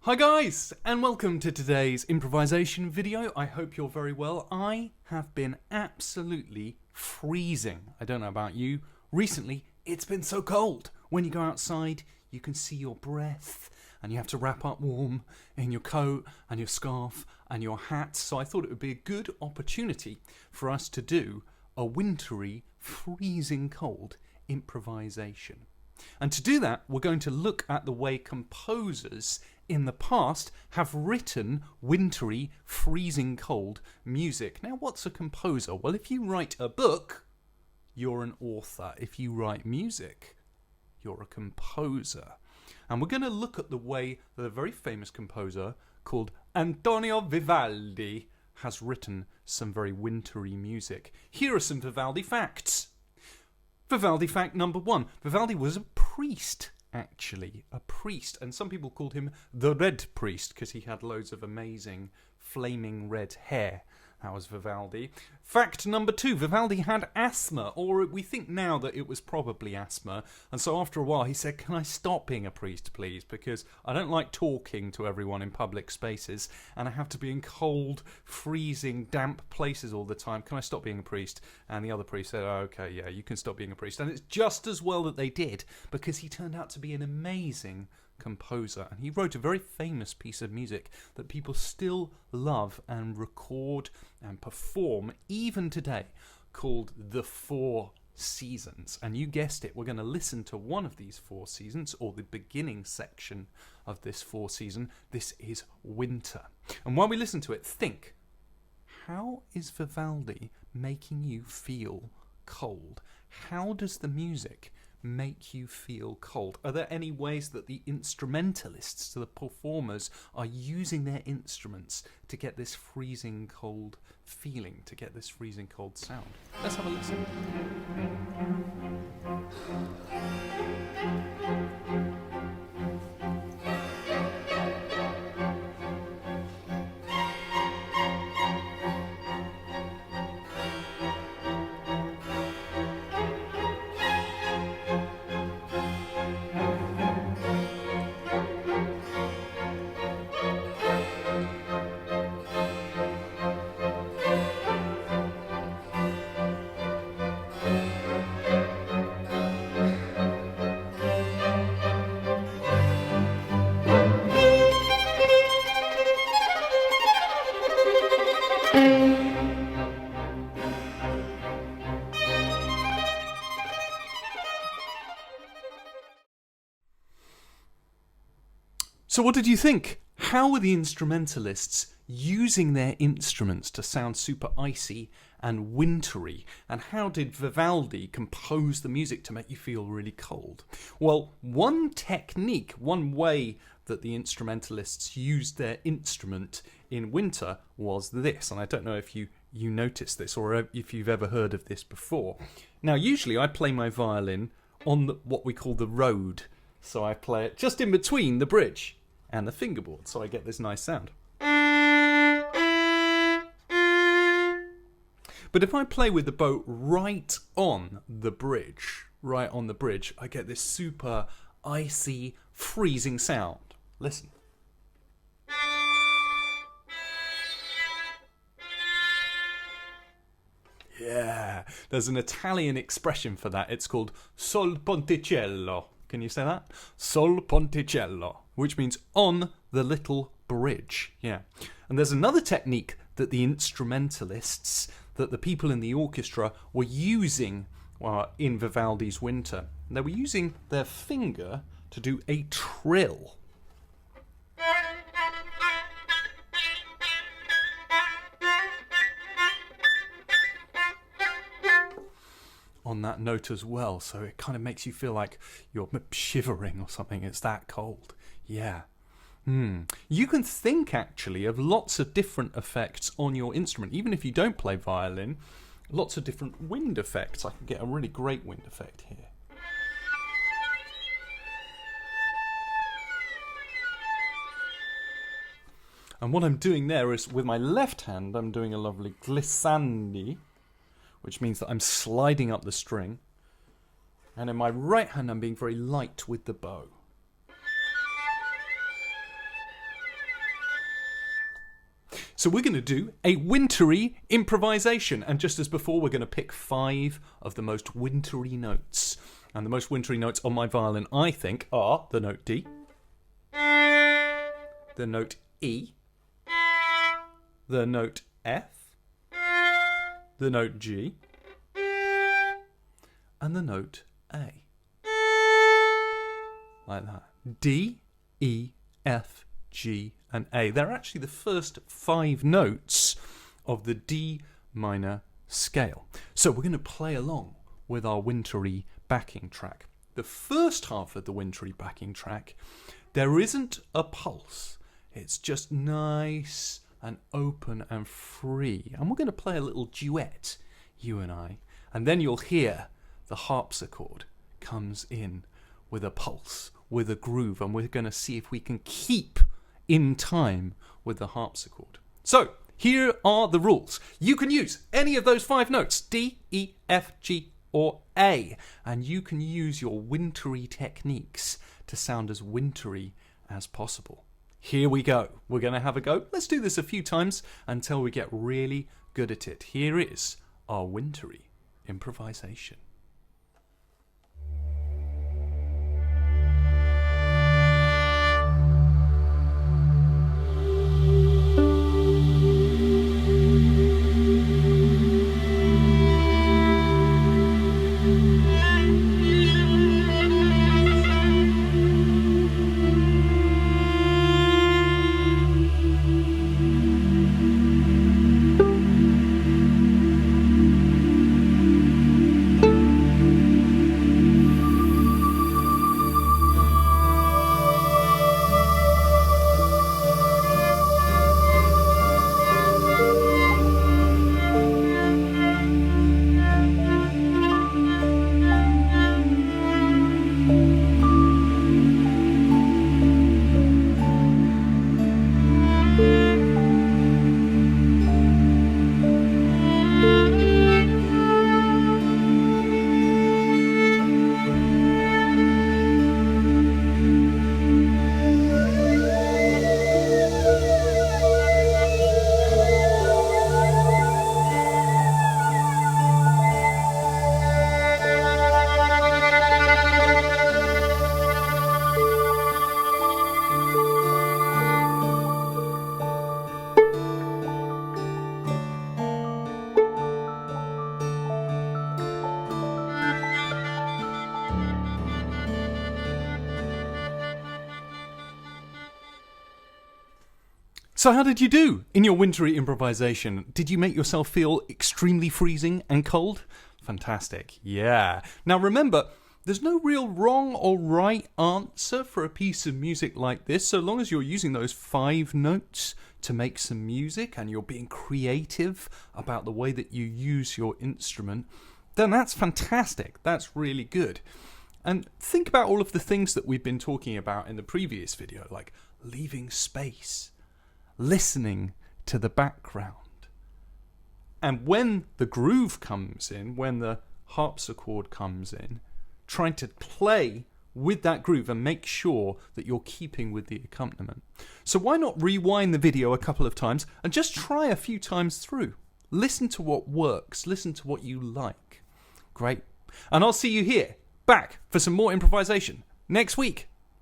Hi guys, and welcome to today's improvisation video. I hope you're very well. I have been absolutely freezing. I don't know about you. Recently, it's been so cold. When you go outside, you can see your breath, and you have to wrap up warm in your coat and your scarf and your hat. So I thought it would be a good opportunity for us to do a wintry, freezing cold improvisation. And to do that, we're going to look at the way composers in the past have written wintry, freezing cold music. Now, what's a composer? Well, if you write a book, you're an author. If you write music, you're a composer. And we're going to look at the way that a very famous composer called Antonio Vivaldi has written some very wintry music. Here are some Vivaldi facts. Vivaldi fact number 1. Vivaldi was a priest, actually. A priest. And some people called him the Red Priest because he had loads of amazing flaming red hair. That was Vivaldi. Fact number 2. Vivaldi had asthma, or we think now that it was probably asthma. And so after a while he said, can I stop being a priest, please? Because I don't like talking to everyone in public spaces and I have to be in cold, freezing, damp places all the time. Can I stop being a priest? And the other priest said, oh, okay, yeah, you can stop being a priest. And it's just as well that they did, because he turned out to be an amazing composer, and he wrote a very famous piece of music that people still love and record and perform even today, called The Four Seasons. And you guessed it, we're going to listen to one of these four seasons, or the beginning section of this four season. This is winter. And while we listen to it, think, how is Vivaldi making you feel cold? How does the music make you feel cold? Are there any ways that the instrumentalists, the performers, are using their instruments to get this freezing cold feeling, to get this freezing cold sound? Let's have a listen. So what did you think? How were the instrumentalists using their instruments to sound super icy and wintry? And how did Vivaldi compose the music to make you feel really cold? Well, one technique, one way that the instrumentalists used their instrument in winter was this. And I don't know if you noticed this or if you've ever heard of this before. Now, usually I play my violin on what we call the road. So I play it just in between the bridge and the fingerboard, so I get this nice sound. But if I play with the bow right on the bridge, I get this super icy, freezing sound. Listen. Yeah, there's an Italian expression for that. It's called sul Ponticello. Can you say that? Sul Ponticello, which means on the little bridge. Yeah. And there's another technique that the instrumentalists, that the people in the orchestra were using in Vivaldi's Winter. They were using their finger to do a trill. On that note as well, so it kind of makes you feel like you're shivering or something. It's that cold. Yeah. You can think actually of lots of different effects on your instrument, even if you don't play violin. Lots of different wind effects. I can get a really great wind effect here. And what I'm doing there is, with my left hand, I'm doing a lovely glissandi, which means that I'm sliding up the string. And in my right hand, I'm being very light with the bow. So we're going to do a wintry improvisation. And just as before, we're going to pick 5 of the most wintry notes. And the most wintry notes on my violin, I think, are the note D, the note E, the note F, the note G, and the note A. Like that. D, E, F, G, and A. They're actually the first 5 notes of the D minor scale. So we're going to play along with our wintry backing track. The first half of the wintry backing track, there isn't a pulse. It's just nice and open and free. And we're going to play a little duet, you and I. And then you'll hear the harpsichord comes in with a pulse, with a groove, and we're going to see if we can keep in time with the harpsichord. So, here are the rules. You can use any of those 5 notes, D, E, F, G, or A, and you can use your wintry techniques to sound as wintry as possible. Here we go. We're going to have a go. Let's do this a few times until we get really good at it. Here is our wintry improvisation. So how did you do in your wintry improvisation? Did you make yourself feel extremely freezing and cold? Fantastic, yeah. Now remember, there's no real wrong or right answer for a piece of music like this, so long as you're using those 5 notes to make some music and you're being creative about the way that you use your instrument, then that's fantastic. That's really good. And think about all of the things that we've been talking about in the previous video, like leaving space, listening to the background. And when the groove comes in, when the harpsichord comes in, trying to play with that groove and make sure that you're keeping with the accompaniment. So why not rewind the video a couple of times and just try a few times through. Listen to what works, listen to what you like. Great. And I'll see you here, back for some more improvisation next week.